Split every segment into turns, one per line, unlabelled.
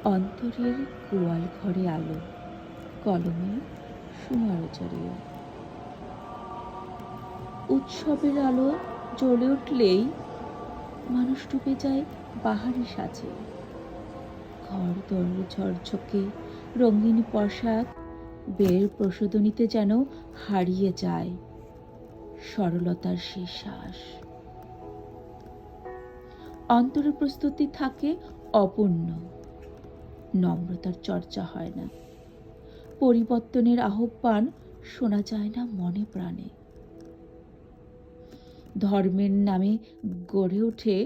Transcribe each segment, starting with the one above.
অন্তরের গোয়াল ঘরে আলো, কলমে সুনরচরীয়। উৎসবের আলো জ্বলে উঠলেই মানুষ ডুবে যায় বাহারি সাজে। ঘর দোর ঝকঝকে রঙিন পোশাক, বের প্রসাধনীতে যেন হারিয়ে যায় সরলতার সেই শ্বাস। অন্তরের প্রস্তুতি থাকে অপূর্ণ, নম্রতার চর্চা হয় না, পরিবর্তনের আহ্বান শোনা যায় না মনে প্রাণে। ধর্মের নামে গড়ে ওঠে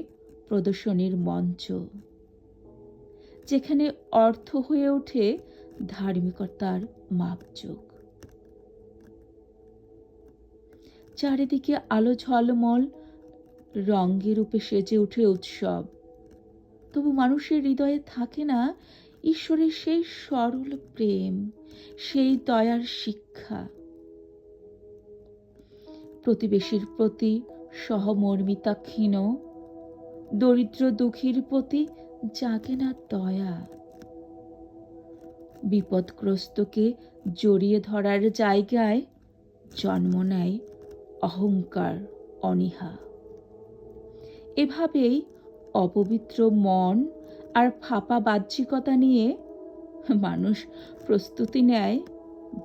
প্রদর্শনীর মঞ্চ, যেখানে অর্থ হয়ে ওঠে ধার্মিকতার মাপজোক। চারিদিকে আলো ঝলমল রঙের রূপে সেজে ওঠে উৎসব, তবু মানুষের হৃদয়ে থাকে না ঈশ্বরের সেই সরল প্রেম, সেই দয়ার শিক্ষা। প্রতিবেশীর প্রতি সহমর্মিতা ক্ষীণ, দরিদ্র দুঃখীর প্রতি জাগে না দয়া। বিপদগ্রস্তকে জড়িয়ে ধরার জায়গায় জন্ম নেয় অহংকার, অনীহা। এভাবেই অপবিত্র মন আর ফাঁপা বাহ্যিকতা নিয়ে মানুষ প্রস্তুতি নেয়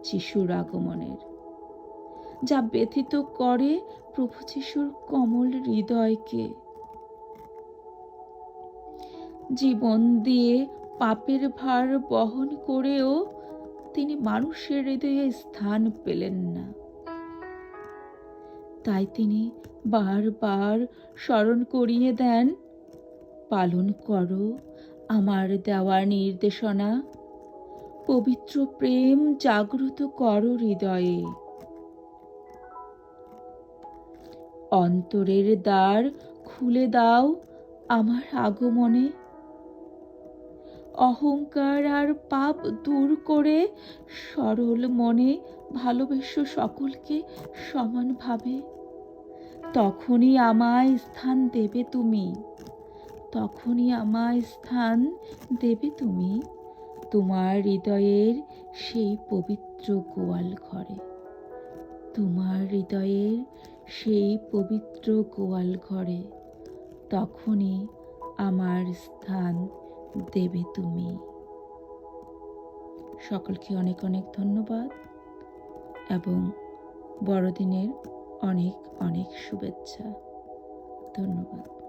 যিশুর আগমনের, যা ব্যথিত করে প্রভু যিশুর কোমল হৃদয়কে। জীবন দিয়ে পাপের ভার বহন করেও তিনি মানুষের হৃদয়ে স্থান পেলেন না। তাই তিনি বারবার স্মরণ করিয়ে দেন, পালন করো আমার দেওয়া নির্দেশনা, পবিত্র প্রেম জাগ্রত করো হৃদয়ে। অন্তরের দ্বার খুলে দাও আমার আগমনে, অহংকার আর পাপ দূর করে সরল মনে ভালোবেসো সকলকে সমানভাবে। তখনই আমায় স্থান দেবে তুমি, তখনই আমায় স্থান দেবে তুমি তোমার হৃদয়ের সেই পবিত্র গোয়াল ঘরে, তোমার হৃদয়ের সেই পবিত্র গোয়াল ঘরে। তখনই আমার স্থান দেবে তুমি। সকলকে অনেক অনেক ধন্যবাদ এবং বড়দিনের অনেক অনেক শুভেচ্ছা। ধন্যবাদ।